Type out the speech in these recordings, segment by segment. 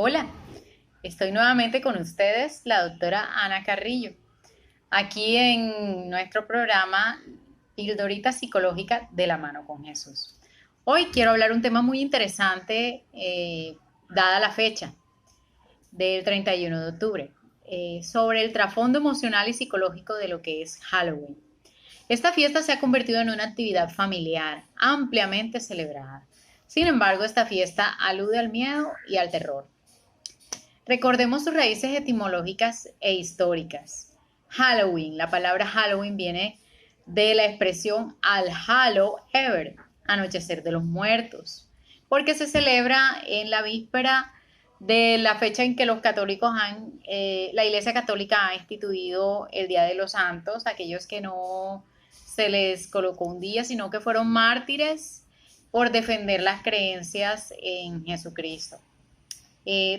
Hola, estoy nuevamente con ustedes, la doctora Ana Carrillo, aquí en nuestro programa Pildorita Psicológica de la mano con Jesús. Hoy quiero hablar un tema muy interesante, dada la fecha del 31 de octubre, sobre el trasfondo emocional y psicológico de lo que es Halloween. Esta fiesta se ha convertido en una actividad familiar ampliamente celebrada. Sin embargo, esta fiesta alude al miedo y al terror. Recordemos sus raíces etimológicas e históricas. Halloween, la palabra Halloween viene de la expresión al hallow ever, anochecer de los muertos, porque se celebra en la víspera de la fecha en que los católicos la Iglesia Católica ha instituido el Día de los Santos, aquellos que no se les colocó un día, sino que fueron mártires por defender las creencias en Jesucristo.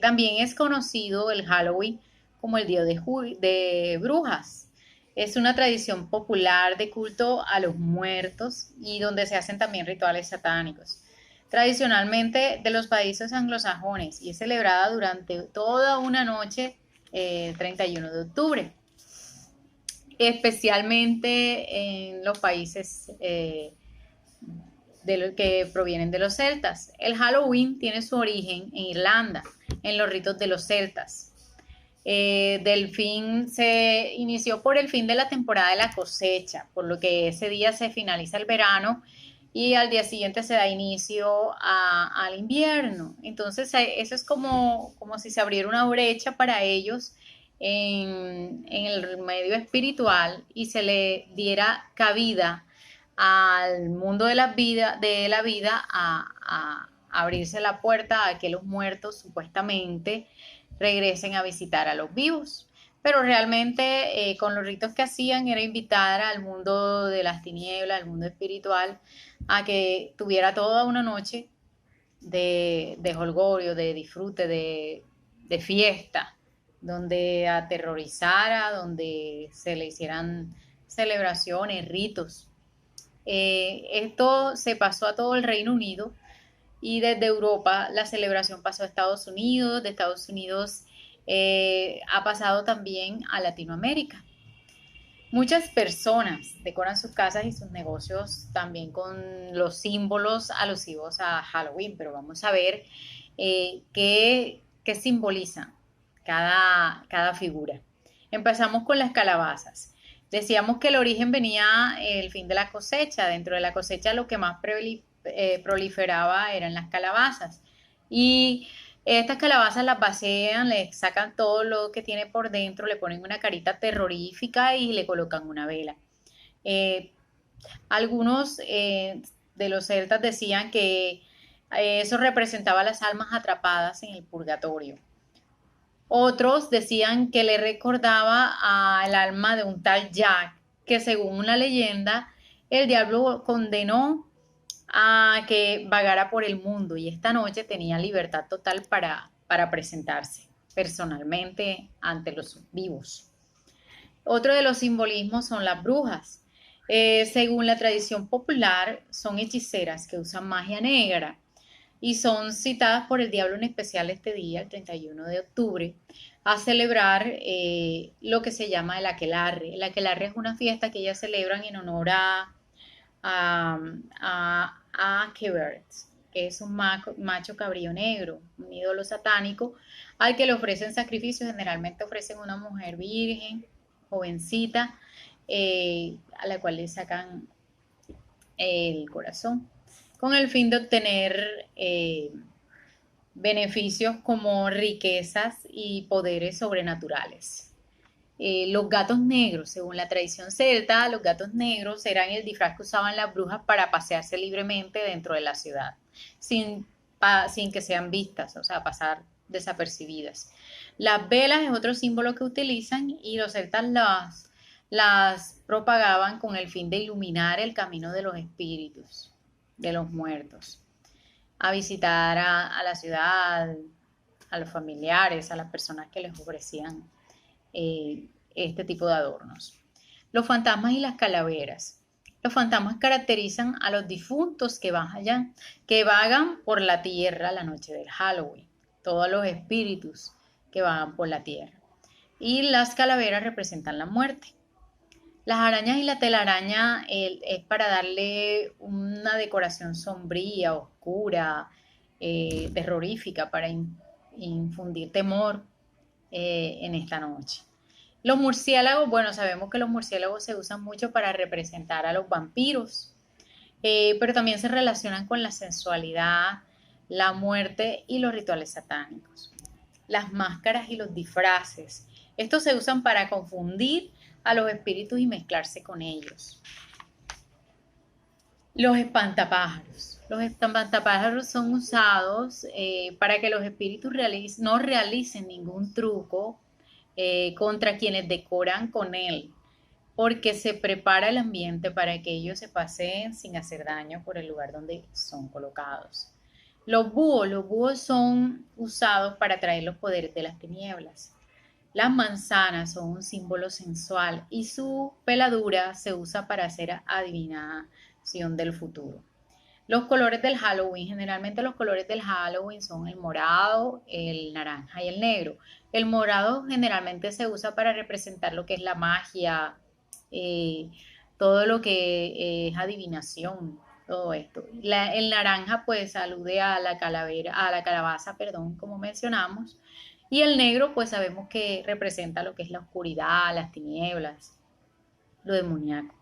También es conocido el Halloween como el Día de Brujas. Es una tradición popular de culto a los muertos y donde se hacen también rituales satánicos. Tradicionalmente de los países anglosajones y es celebrada durante toda una noche 31 de octubre, especialmente en los países de lo que provienen de los celtas. El Halloween tiene su origen en Irlanda, en los ritos de los celtas. Se inició por el fin de la temporada de la cosecha, por lo que ese día se finaliza el verano y al día siguiente se da inicio al invierno. Entonces eso es como si se abriera una brecha para ellos en el medio espiritual y se le diera cabida al mundo de la vida a abrirse la puerta a que los muertos supuestamente regresen a visitar a los vivos. Pero realmente con los ritos que hacían era invitar al mundo de las tinieblas, al mundo espiritual, a que tuviera toda una noche de jolgorio, de disfrute, de fiesta, donde aterrorizara, donde se le hicieran celebraciones, ritos. Esto se pasó a todo el Reino Unido y desde Europa la celebración pasó a Estados Unidos, de Estados Unidos ha pasado también a Latinoamérica. Muchas personas decoran sus casas y sus negocios también con los símbolos alusivos a Halloween, pero vamos a ver qué simboliza cada figura. Empezamos con las calabazas. Decíamos que el origen venía el fin de la cosecha. Dentro de la cosecha lo que más proliferaba eran las calabazas. Y estas calabazas las vacían, le sacan todo lo que tiene por dentro, le ponen una carita terrorífica y le colocan una vela. Eh, algunos de los celtas decían que eso representaba las almas atrapadas en el purgatorio. Otros decían que le recordaba al alma de un tal Jack, que según una leyenda, el diablo condenó a que vagara por el mundo y esta noche tenía libertad total para presentarse personalmente ante los vivos. Otro de los simbolismos son las brujas. Según la tradición popular, son hechiceras que usan magia negra y son citadas por el diablo en especial este día, el 31 de octubre, a celebrar lo que se llama el aquelarre. El aquelarre es una fiesta que ellas celebran en honor a Aquebert, que es un macho cabrío negro, un ídolo satánico, al que le ofrecen sacrificios. Generalmente ofrecen una mujer virgen, jovencita, a la cual le sacan el corazón, con el fin de obtener beneficios como riquezas y poderes sobrenaturales. Los gatos negros, según la tradición celta, los gatos negros eran el disfraz que usaban las brujas para pasearse libremente dentro de la ciudad, sin que sean vistas, o sea, pasar desapercibidas. Las velas es otro símbolo que utilizan y los celtas las propagaban con el fin de iluminar el camino de los espíritus, de los muertos, a visitar a la ciudad, a los familiares, a las personas que les ofrecían este tipo de adornos. Los fantasmas y las calaveras. Los fantasmas caracterizan a los difuntos que vagan por la tierra la noche del Halloween. todos los espíritus que van por la tierra. Y las calaveras representan la muerte. Las arañas y la telaraña es para darle una decoración sombría, oscura, terrorífica, para infundir temor en esta noche. Los murciélagos, bueno, sabemos que los murciélagos se usan mucho para representar a los vampiros, pero también se relacionan con la sensualidad, la muerte y los rituales satánicos. Las máscaras y los disfraces. Estos se usan para confundir a los espíritus y mezclarse con ellos. Los espantapájaros. Los espantapájaros son usados para que los espíritus no realicen ningún truco contra quienes decoran con él, porque se prepara el ambiente para que ellos se paseen sin hacer daño por el lugar donde son colocados. Los búhos son usados para traer los poderes de las tinieblas. Las manzanas son un símbolo sensual y su peladura se usa para hacer adivinación del futuro. Los colores del Halloween, generalmente los colores del Halloween son el morado, el naranja y el negro. El morado generalmente se usa para representar lo que es la magia, todo lo que es adivinación, todo esto. El naranja pues alude a la calabaza, perdón, como mencionamos. Y el negro pues sabemos que representa lo que es la oscuridad, las tinieblas, lo demoníaco.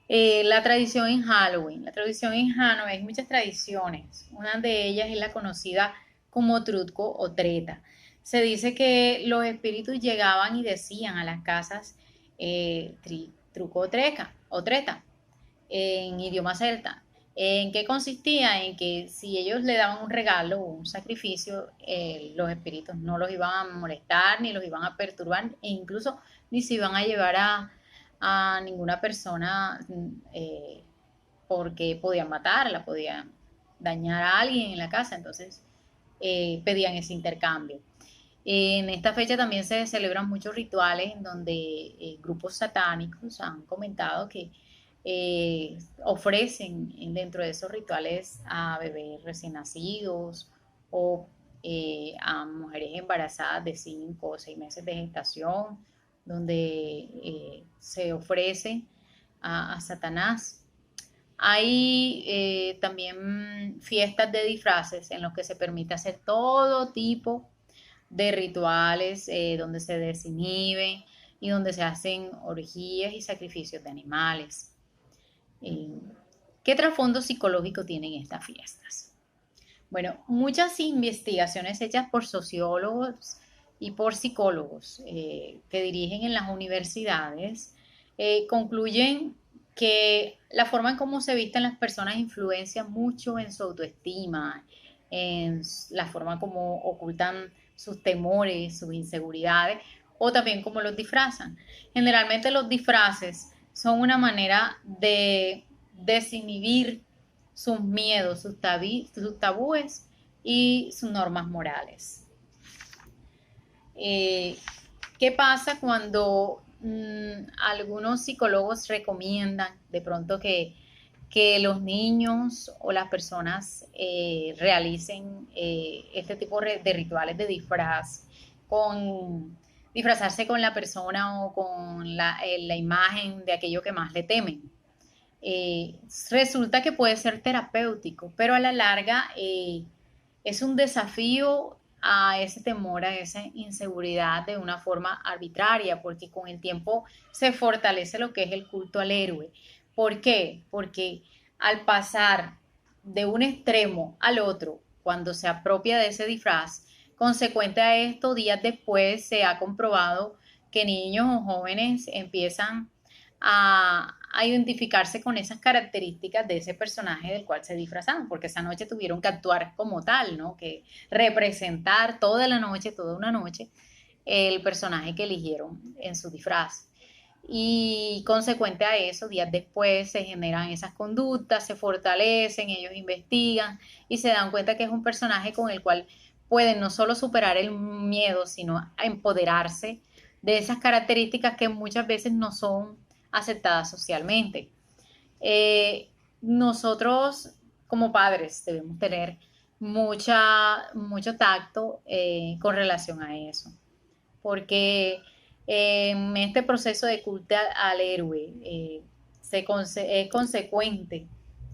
La tradición en Halloween. La tradición en Halloween, hay muchas tradiciones. Una de ellas es la conocida como truco o treta. Se dice que los espíritus llegaban y decían a las casas truco o treta en idioma celta. ¿En qué consistía? En que si ellos le daban un regalo o un sacrificio, los espíritus no los iban a molestar, ni los iban a perturbar, e incluso ni se iban a llevar a ninguna persona porque podían matarla, podían dañar a alguien en la casa, entonces pedían ese intercambio. En esta fecha también se celebran muchos rituales en donde grupos satánicos han comentado que ofrecen dentro de esos rituales a bebés recién nacidos o a mujeres embarazadas de 5 o 6 meses de gestación, donde se ofrece a Satanás. Hay también fiestas de disfraces en los que se permite hacer todo tipo de rituales donde se desinhibe y donde se hacen orgías y sacrificios de animales. ¿Qué trasfondo psicológico tienen estas fiestas? Bueno, muchas investigaciones hechas por sociólogos y por psicólogos que dirigen en las universidades concluyen que la forma en cómo se visten las personas influencia mucho en su autoestima, en la forma como ocultan sus temores, sus inseguridades, o también cómo los disfrazan. Generalmente los disfraces son una manera de desinhibir sus miedos, sus tabúes y sus normas morales. ¿Qué pasa cuando algunos psicólogos recomiendan de pronto que los niños o las personas realicen este tipo de rituales de disfraz, con disfrazarse con la persona o con la imagen de aquello que más le temen? Resulta que puede ser terapéutico, pero a la larga es un desafío a ese temor, a esa inseguridad de una forma arbitraria, porque con el tiempo se fortalece lo que es el culto al héroe. ¿Por qué? Porque al pasar de un extremo al otro, cuando se apropia de ese disfraz, consecuente a esto, días después se ha comprobado que niños o jóvenes empiezan a identificarse con esas características de ese personaje del cual se disfrazaron, porque esa noche tuvieron que actuar como tal, ¿no? Que representar toda la noche, toda una noche, el personaje que eligieron en su disfraz. Y consecuente a eso, días después se generan esas conductas, se fortalecen, ellos investigan y se dan cuenta que es un personaje con el cual pueden no solo superar el miedo, sino empoderarse de esas características que muchas veces no son aceptadas socialmente. Nosotros como padres debemos tener mucho tacto con relación a eso, porque en este proceso de culto al héroe es consecuente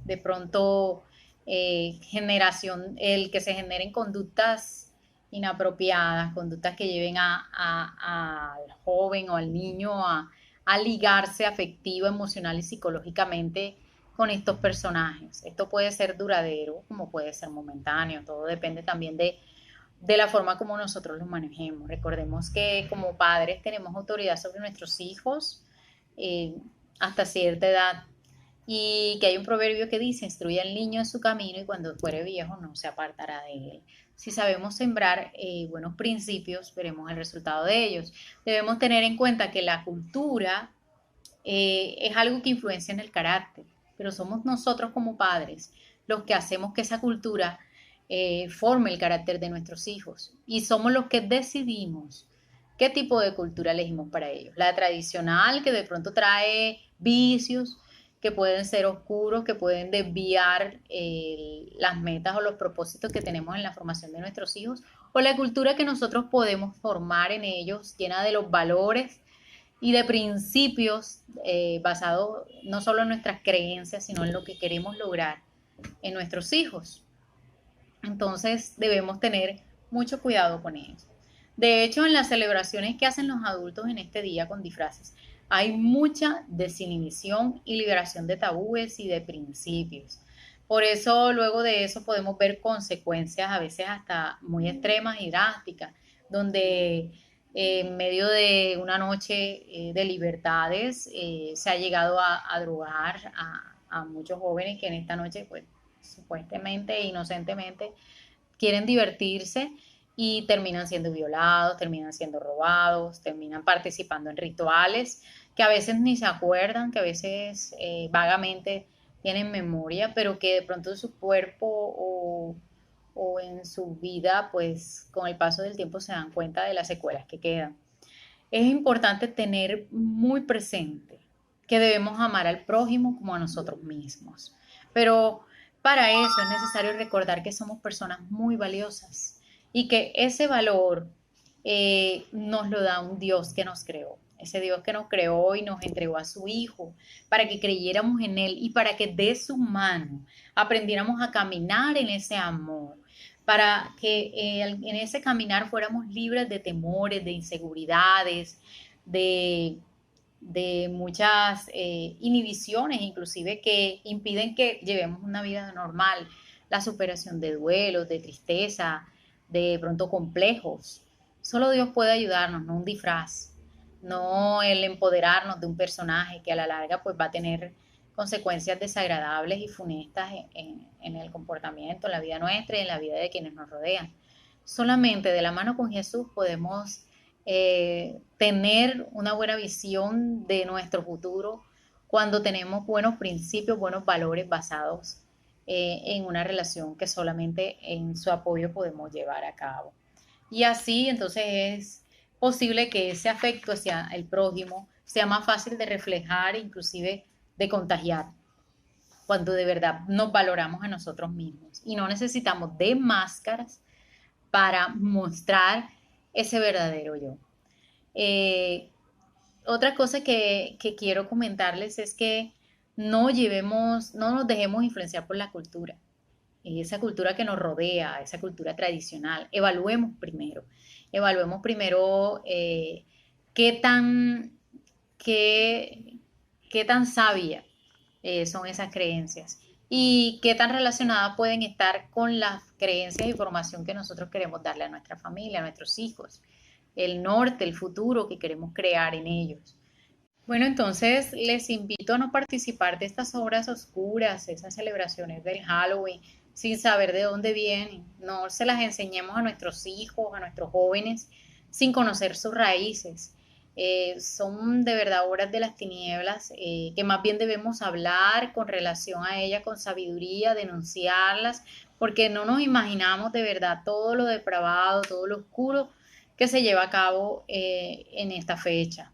de pronto el que se generen conductas inapropiadas, conductas que lleven al joven o al niño a ligarse afectiva, emocional y psicológicamente con estos personajes. Esto puede ser duradero como puede ser momentáneo, todo depende también de la forma como nosotros los manejemos. Recordemos que como padres tenemos autoridad sobre nuestros hijos eh, hasta cierta edad y que hay un proverbio que dice, instruye al niño en su camino y cuando fuere viejo no se apartará de él. Si sabemos sembrar buenos principios, veremos el resultado de ellos. Debemos tener en cuenta que la cultura es algo que influencia en el carácter, pero somos nosotros como padres los que hacemos que esa cultura forme el carácter de nuestros hijos y somos los que decidimos qué tipo de cultura elegimos para ellos. La tradicional que de pronto trae vicios que pueden ser oscuros, que pueden desviar las metas o los propósitos que tenemos en la formación de nuestros hijos, o la cultura que nosotros podemos formar en ellos, llena de los valores y de principios basados no solo en nuestras creencias, sino en lo que queremos lograr en nuestros hijos. Entonces debemos tener mucho cuidado con ellos. De hecho, en las celebraciones que hacen los adultos en este día con disfraces, hay mucha desinhibición y liberación de tabúes y de principios. Por eso, luego de eso, podemos ver consecuencias a veces hasta muy extremas y drásticas, donde en medio de una noche de libertades se ha llegado a drogar a muchos jóvenes que en esta noche, pues, supuestamente e inocentemente, quieren divertirse y terminan siendo violados, terminan siendo robados, terminan participando en rituales que a veces ni se acuerdan, que a veces vagamente tienen memoria, pero que de pronto en su cuerpo o en su vida, pues con el paso del tiempo se dan cuenta de las secuelas que quedan. Es importante tener muy presente que debemos amar al prójimo como a nosotros mismos. Pero para eso es necesario recordar que somos personas muy valiosas y que ese valor nos lo da un Dios que nos creó. Ese Dios que nos creó y nos entregó a su Hijo para que creyéramos en Él y para que de su mano aprendiéramos a caminar en ese amor, para que en ese caminar fuéramos libres de temores, de inseguridades, de muchas inhibiciones, inclusive que impiden que llevemos una vida normal, la superación de duelos, de tristeza, de pronto complejos. Solo Dios puede ayudarnos, no un disfraz, no el empoderarnos de un personaje que a la larga pues va a tener consecuencias desagradables y funestas en el comportamiento, en la vida nuestra y en la vida de quienes nos rodean. Solamente de la mano con Jesús podemos tener una buena visión de nuestro futuro cuando tenemos buenos principios, buenos valores basados en una relación que solamente en su apoyo podemos llevar a cabo. Y así entonces es posible que ese afecto hacia el prójimo sea más fácil de reflejar, inclusive de contagiar, cuando de verdad nos valoramos a nosotros mismos y no necesitamos de máscaras para mostrar ese verdadero yo. Eh, Otra cosa que quiero comentarles es que no nos dejemos influenciar por la cultura, esa cultura que nos rodea, esa cultura tradicional. Evaluemos primero qué tan, qué, qué tan sabia son esas creencias y qué tan relacionadas pueden estar con las creencias y formación que nosotros queremos darle a nuestra familia, a nuestros hijos, el norte, el futuro que queremos crear en ellos. Bueno, entonces les invito a no participar de estas obras oscuras, esas celebraciones del Halloween, sin saber de dónde vienen. No se las enseñemos a nuestros hijos, a nuestros jóvenes, sin conocer sus raíces. Son de verdad obras de las tinieblas que más bien debemos hablar con relación a ellas, con sabiduría, denunciarlas, porque no nos imaginamos de verdad todo lo depravado, todo lo oscuro que se lleva a cabo en esta fecha.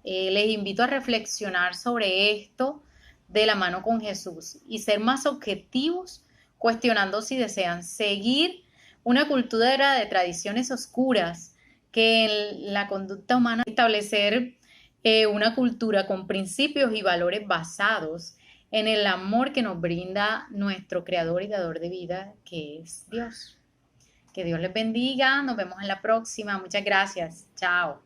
Les invito a reflexionar sobre esto de la mano con Jesús y ser más objetivos cuestionando si desean seguir una cultura de tradiciones oscuras que en la conducta humana establecer una cultura con principios y valores basados en el amor que nos brinda nuestro creador y dador de vida, que es Dios. Que Dios les bendiga, nos vemos en la próxima. Muchas gracias. Chao.